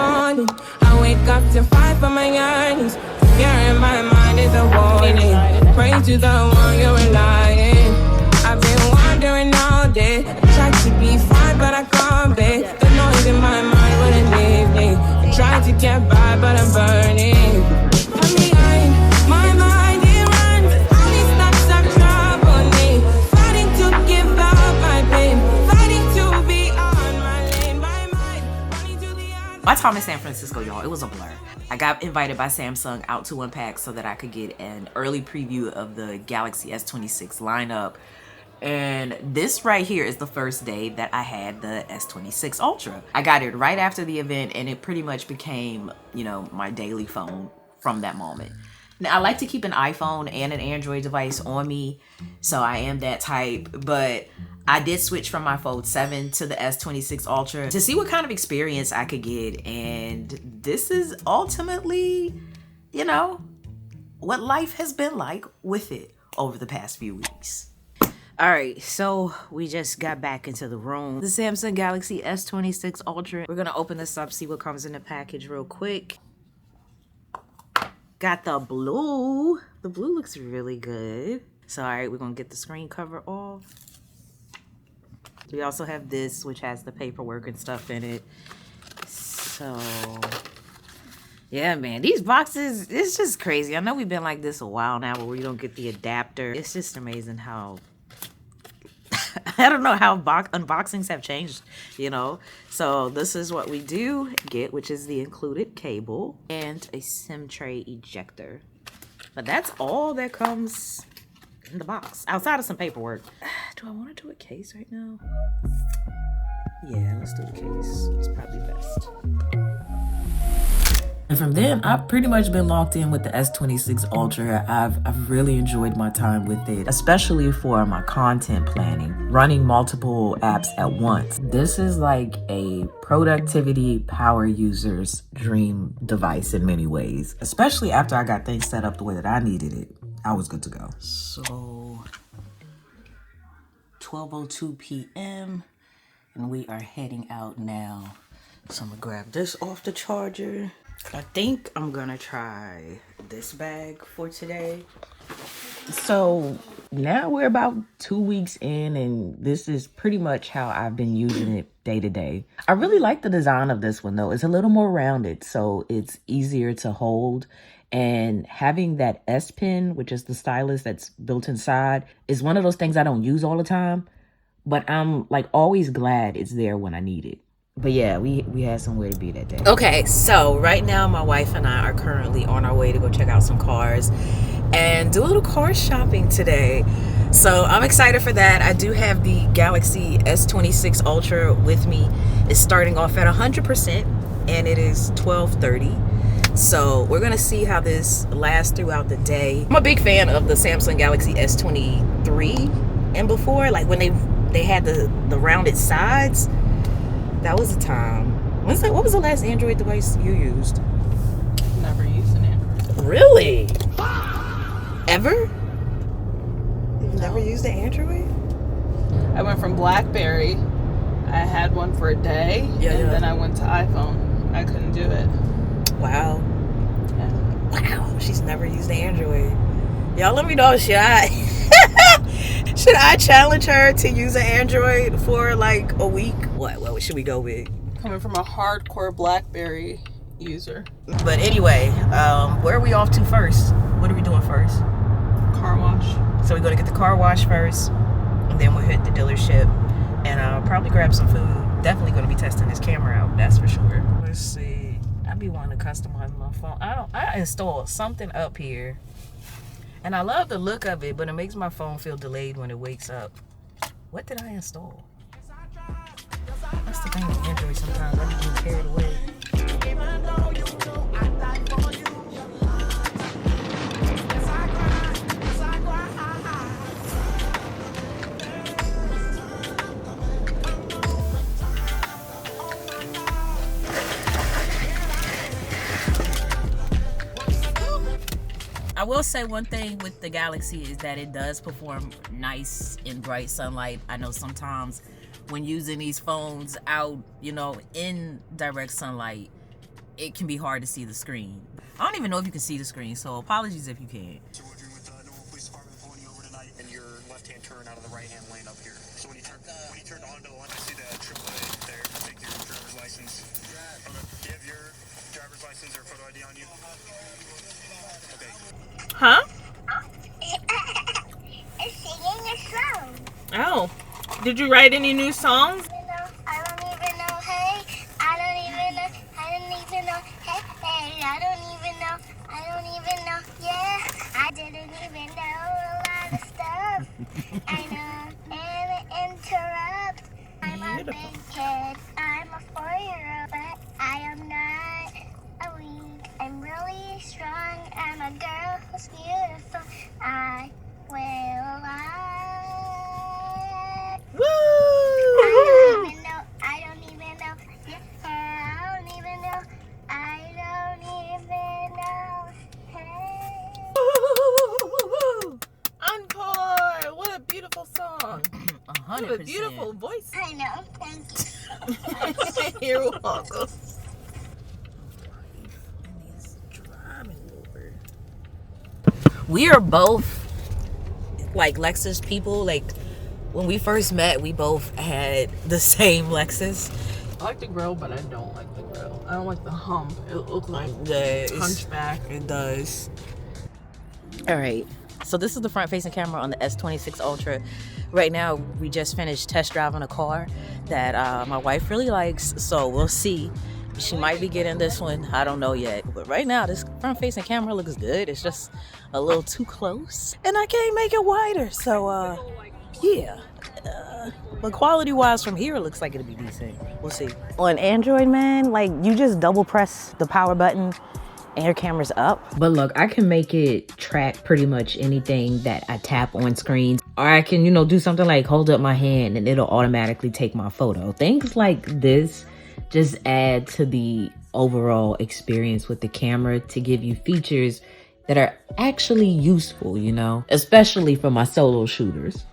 morning. I wake up to fight for my yearnings. Fear in my mind is a warning. Pray to the one you're relying. I've been wandering all day. Tried to be fine, but I can't be. The noise in my mind wouldn't leave me. I tried to get by, but I'm burning. I'm behind my mind, it runs. All these thoughts are troubling me. Fighting to give up my pain. Fighting to be on my lane. My mind running to the other. My time in San Francisco, y'all, it was a blur. I got invited by Samsung out to Unpack so that I could get an early preview of the Galaxy S26 lineup. And this right here is the first day that I had the S26 Ultra. I got it right after the event, and it pretty much became, you know, my daily phone from that moment. Now, I like to keep an iPhone and an Android device on me, so I am that type, but I did switch from my Fold 7 to the S26 Ultra to see what kind of experience I could get, and this is ultimately, you know, what life has been like with it over the past few weeks. All right, so we just got back into the room. The Samsung Galaxy S26 Ultra. We're gonna open this up, see what comes in the package real quick. Got the blue. The blue looks really good. So, all right, we're gonna get the screen cover off. We also have this, which has the paperwork and stuff in it. So, yeah, man, these boxes, it's just crazy. I know we've been like this a while now where we don't get the adapter. It's just amazing how I don't know how unboxings have changed, you know. So this is what we do get, which is the included cable and a SIM tray ejector. But that's all that comes in the box, outside of some paperwork. Do I want to do a case right now? Yeah, let's do a case. It's probably best. And from then, I've pretty much been locked in with the S26 Ultra. I've really enjoyed my time with it, especially for my content planning, running multiple apps at once. This is like a productivity power user's dream device in many ways, especially after I got things set up the way that I needed it. I was good to go. So, 12:02 p.m. and we are heading out now. So I'm gonna grab this off the charger. I think I'm gonna try this bag for today. So now we're about 2 weeks in, and this is pretty much how I've been using it day to day. I really like the design of this one though. It's a little more rounded, so it's easier to hold. And having that S Pen, which is the stylus that's built inside, is one of those things I don't use all the time, but I'm like always glad it's there when I need it. But yeah, we had somewhere to be that day. Okay, so right now my wife and I are currently on our way to go check out some cars and do a little car shopping today. So I'm excited for that. I do have the Galaxy S26 Ultra with me. It's starting off at 100% and it is 12:30. So we're gonna see how this lasts throughout the day. I'm a big fan of the Samsung Galaxy S23 and before, like when they had the rounded sides. That was a time. What was the last Android device you used? Never used an Android. Really? Ever? You've never used an Android? I went from BlackBerry. I had one for a day, and then I went to iPhone. I couldn't do it. Wow. Yeah. Wow. She's never used an Android. Y'all let me know, should I should I challenge her to use an Android for like a week? What should we go with? Coming from a hardcore BlackBerry user. But anyway, where are we off to first? What are we doing first? Car wash. So we're going to get the car wash first, and then we'll hit the dealership, and I'll probably grab some food. Definitely going to be testing this camera out, that's for sure. Let's see. I be wanting to customize my phone. I installed something up here, and I love the look of it, but it makes my phone feel delayed when it wakes up. What did I install? That's the thing with Android sometimes. I just get carried away. I will say one thing with the Galaxy is that it does perform nice in bright sunlight. I know sometimes when using these phones out, you know, in direct sunlight, it can be hard to see the screen. I don't even know if you can see the screen, so apologies if you can't. So if you're with Normal Police Department pulling you over tonight, and your left-hand turn out of the right-hand lane up here. So when you turn onto the line, I see the AAA there. Take your driver's license. Okay. Do you have your driver's license or photo ID on you? Okay. Huh? It's singing a song. Oh. Did you write any new songs? I don't even know, hey. I don't even know, hey, hey. I don't even know, yeah. I didn't even know a lot of stuff. I know, and interrupt. I'm a big kid. I'm a 4-year-old, but I am not a weak. I'm really strong. I'm a girl who's beautiful. I will lie. Woo! I don't even know. Yeah, I don't even know. Hey. Encore! What a beautiful song. 100%. You have a beautiful voice. I know. Thank you. You're welcome. We are both like Lexus people. Like when we first met, we both had the same Lexus. I like the grill, but I don't like the grill. I don't like the hump. It looks like Yeah, hunchback. It does. All right. So this is the front-facing camera on the S26 Ultra. Right now, we just finished test driving a car that my wife really likes. So we'll see. She might be getting this one. I don't know yet. But right now, this front-facing camera looks good. It's just a little too close. And I can't make it wider. So, yeah. But quality-wise from here, it looks like it'll be decent. We'll see. On Android, man, like, you just double press the power button and your camera's up. But look, I can make it track pretty much anything that I tap on screen. Or I can, do something like hold up my hand and it'll automatically take my photo. Things like this just add to the overall experience with the camera to give you features that are actually useful, especially for my solo shooters.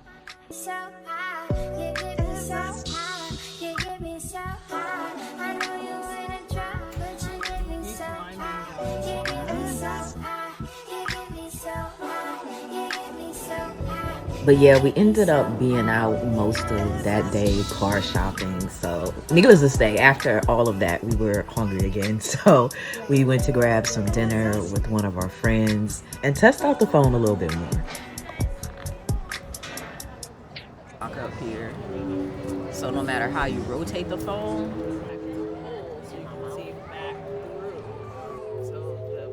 So high, you give me so high, you give me so high. I know you wouldn't try, but you give me so high, you give me so high, you give me so high, you give me so high. But yeah, we ended up being out most of that day car shopping. So needless to say, after all of that, we were hungry again. So we went to grab some dinner with one of our friends and test out the phone a little bit more. Up here, so no matter how you rotate the phone, So you can see back through. So the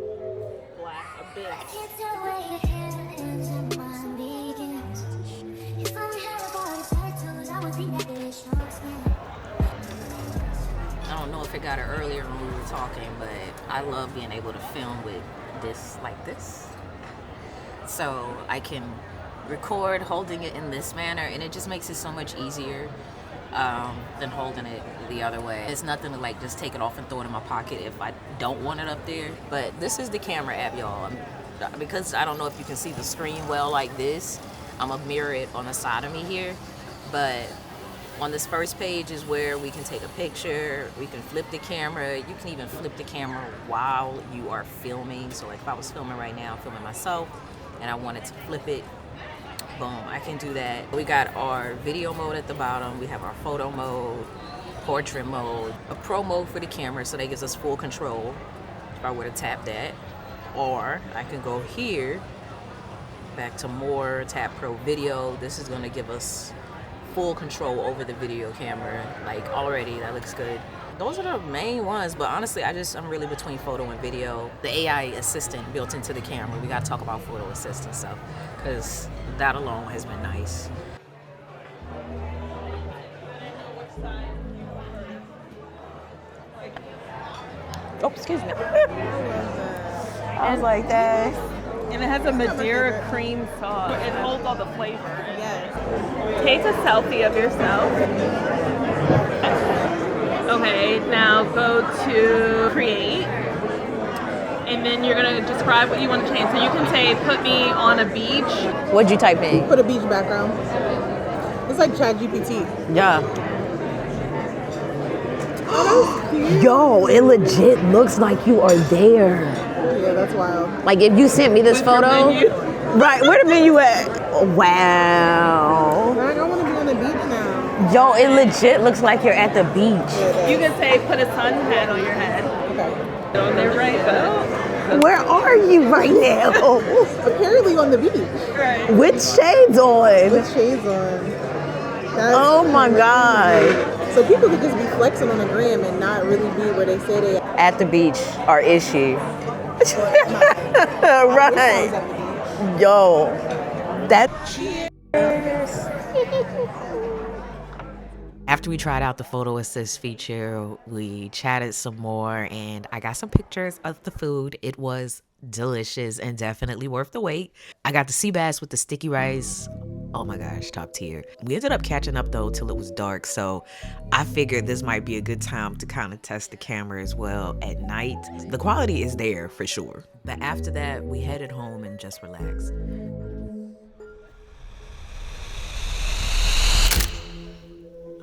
black abyss. It's the way your hands in mine begins. If I had a body tattoos, I would think that it shows me. I don't know if it got it earlier when we were talking, but I love being able to film with this like this. So I can record holding it in this manner, and it just makes it so much easier than holding it the other way. It's nothing to like just take it off and throw it in my pocket if I don't want it up there. But this is the camera app, y'all. Because I don't know if you can see the screen well like this, I'm gonna mirror it on the side of me here. But on this first page is where we can take a picture, we can flip the camera. You can even flip the camera while you are filming. So like if I was filming right now, filming myself, and I wanted to flip it, boom, I can do that. We got our video mode at the bottom. We have our photo mode, portrait mode, a pro mode for the camera, so that gives us full control if I were to tap that. Or I can go here, back to more, tap pro video. This is gonna give us full control over the video camera. Like already, that looks good. Those are the main ones, but honestly, I'm really between photo and video. The AI assistant built into the camera, we gotta talk about photo assistant stuff, because that alone has been nice. Oh, excuse me. I was like that. And it has a Madeira cream sauce. It holds all the flavor. Yes. Take a selfie of yourself. Okay, now go to create. And then you're gonna describe what you want to change. So you can say, put me on a beach. What'd you type in? Put a beach background. It's like ChatGPT. Yeah. Yo, it legit looks like you are there. Yeah, that's wild. Like if you sent me this photo. Right, where the menu at? Wow. Like, I want to be on the beach now. Yo, it legit looks like you're at the beach. You can say put a sun hat on your head. Okay. On there, right? But Where are you right now? Apparently on the beach. right. With shades on. With shades on. That's Oh my God. So people could just be flexing on the gram and not really be where they say they are. At the beach, or is she? Right. Yo, that. After we tried out the photo assist feature, we chatted some more and I got some pictures of the food. It was delicious and definitely worth the wait. I got the sea bass with the sticky rice. Oh my gosh, top tier. We ended up catching up though till it was dark, so I figured this might be a good time to kind of test the camera as well at night. The quality is there for sure. But after that, we headed home and just relaxed.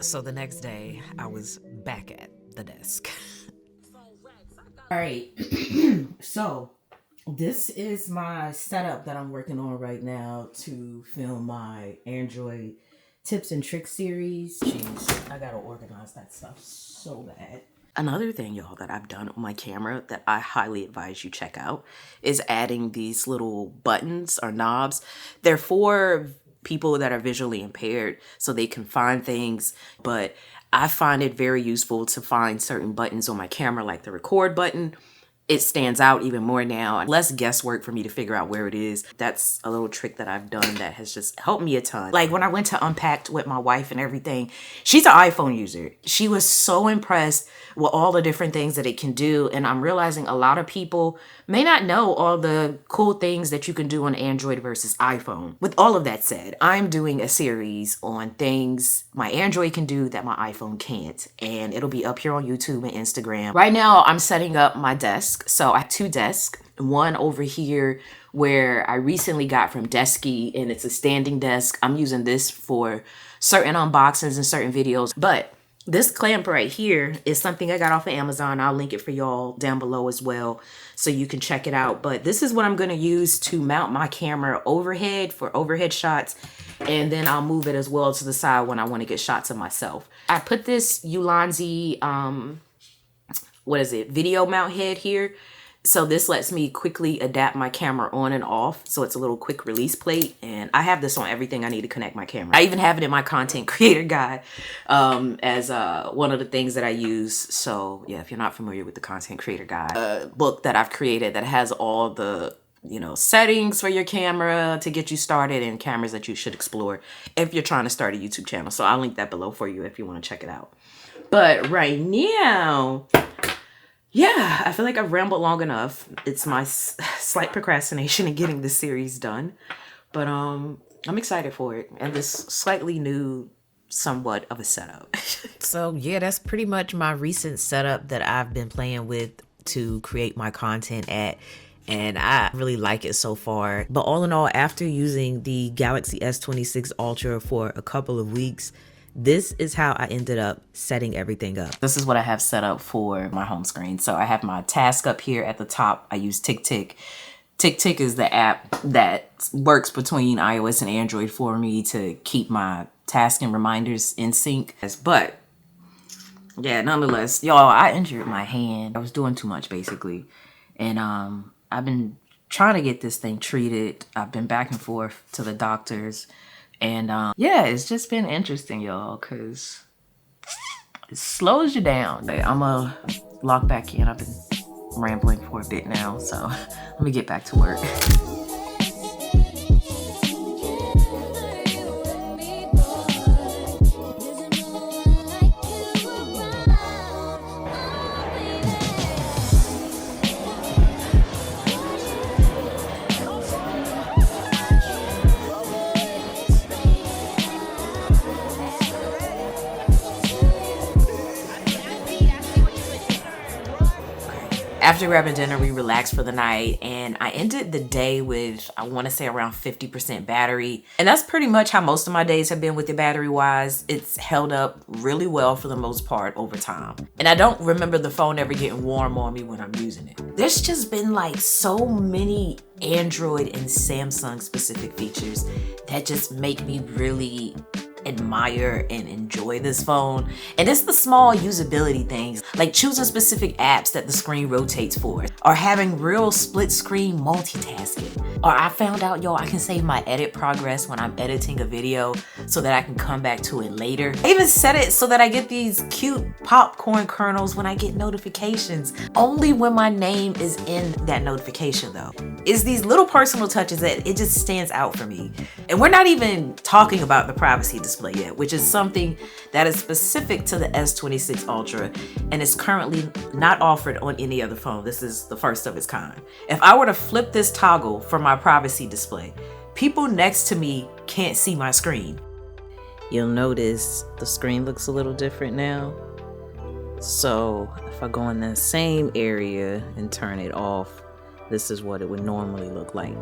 So the next day, I was back at the desk. All right, so this is my setup that I'm working on right now to film my Android tips and tricks series. Jeez, I gotta organize that stuff so bad. Another thing, y'all, that I've done on my camera that I highly advise you check out is adding these little buttons or knobs. They're for people that are visually impaired so they can find things, but I find it very useful to find certain buttons on my camera, like the record button. It stands out even more now. Less guesswork for me to figure out where it is. That's a little trick that I've done that has just helped me a ton. Like when I went to Unpacked with my wife and everything, she's an iPhone user. She was so impressed with all the different things that it can do. And I'm realizing a lot of people may not know all the cool things that you can do on Android versus iPhone. With all of that said, I'm doing a series on things my Android can do that my iPhone can't. And it'll be up here on YouTube and Instagram. Right now, I'm setting up my desk. So I have two desks, one over here where I recently got from Desky and it's a standing desk. I'm using this for certain unboxings and certain videos, but this clamp right here is something I got off of Amazon. I'll link it for y'all down below as well so you can check it out. But this is what I'm going to use to mount my camera overhead for overhead shots. And then I'll move it as well to the side when I want to get shots of myself. I put this Ulanzi video mount head here. So this lets me quickly adapt my camera on and off. So it's a little quick release plate. And I have this on everything I need to connect my camera. I even have it in my content creator guide as one of the things that I use. So yeah, if you're not familiar with the content creator guide book that I've created that has all the settings for your camera to get you started and cameras that you should explore if you're trying to start a YouTube channel. So I'll link that below for you if you want to check it out. But right now, yeah, I feel like I've rambled long enough. It's my slight procrastination in getting this series done. But I'm excited for it. And this slightly new, somewhat of a setup. So yeah, that's pretty much my recent setup that I've been playing with to create my content at. And I really like it so far. But all in all, after using the Galaxy S26 Ultra for a couple of weeks, this is how I ended up setting everything up. This is what I have set up for my home screen. So I have my task up here at the top. I use TickTick. TickTick is the app that works between iOS and Android for me to keep my task and reminders in sync. But yeah, nonetheless, y'all, I injured my hand. I was doing too much basically. And I've been trying to get this thing treated. I've been back and forth to the doctors. And yeah, it's just been interesting, y'all, because it slows you down. I'm going to log back in. I've been rambling for a bit now, so let me get back to work. After grabbing dinner, we relaxed for the night, and I ended the day with, I want to say, around 50% battery. And that's pretty much how most of my days have been with it battery wise. It's held up really well for the most part over time. And I don't remember the phone ever getting warm on me when I'm using it. There's just been like so many Android and Samsung specific features that just make me really admire and enjoy this phone. And it's the small usability things, like choosing specific apps that the screen rotates for, or having real split screen multitasking. Or I found out, y'all, I can save my edit progress when I'm editing a video so that I can come back to it later. I even set it so that I get these cute popcorn kernels when I get notifications, only when my name is in that notification though. It's these little personal touches that it just stands out for me. And we're not even talking about the privacy display yet, which is something that is specific to the S26 Ultra and is currently not offered on any other phone. This is the first of its kind. If I were to flip this toggle for my privacy display, people next to me can't see my screen. You'll notice the screen looks a little different now. So if I go in the same area and turn it off, this is what it would normally look like.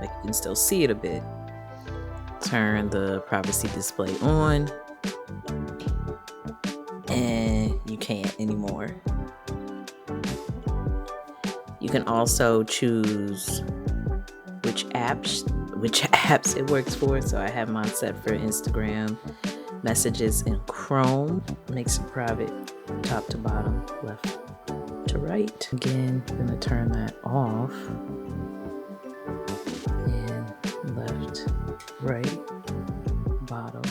Like you can still see it a bit. Turn the privacy display on and you can't anymore. You can also choose which apps it works for. So I have mine set for Instagram, messages, and Chrome. Makes it private, top to bottom, left to right. Again, I'm gonna turn that off. And left, right, bottom,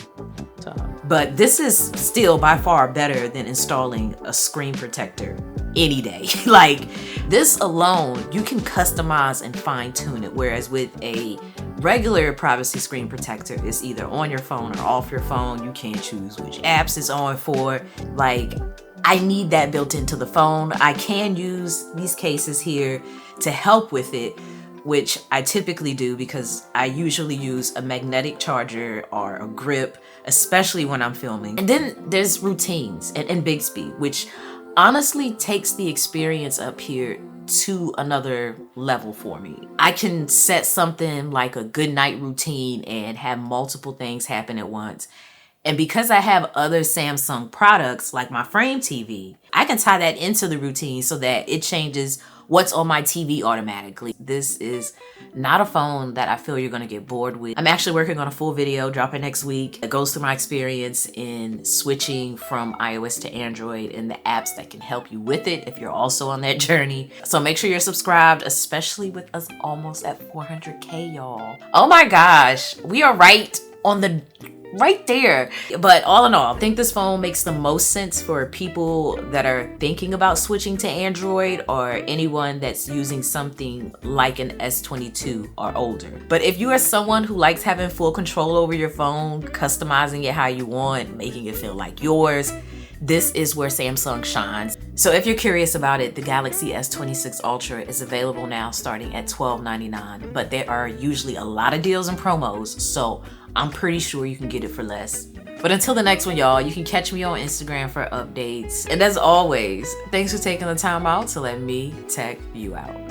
top. But this is still by far better than installing a screen protector any day. Like this alone, you can customize and fine tune it. Whereas with a regular privacy screen protector, it's either on your phone or off your phone. You can't choose which apps it's on for. Like I need that built into the phone. I can use these cases here to help with it, which I typically do because I usually use a magnetic charger or a grip, especially when I'm filming. And then there's routines and Bixby, which honestly takes the experience up here to another level for me. I can set something like a good night routine and have multiple things happen at once. And because I have other Samsung products like my Frame TV, I can tie that into the routine so that it changes what's on my TV automatically. This is not a phone that I feel you're gonna get bored with. I'm actually working on a full video dropping next week. It goes through my experience in switching from iOS to Android and the apps that can help you with it if you're also on that journey. So make sure you're subscribed, especially with us almost at 400K, y'all. Oh my gosh, we are right there. But all in all, I think this phone makes the most sense for people that are thinking about switching to Android or anyone that's using something like an S22 or older. But if you are someone who likes having full control over your phone, customizing it how you want, making it feel like yours, this is where Samsung shines. So if you're curious about it, the Galaxy S26 Ultra is available now starting at $12.99, but there are usually a lot of deals and promos, so I'm pretty sure you can get it for less. But until the next one, y'all, you can catch me on Instagram for updates. And as always, thanks for taking the time out to let me tech you out.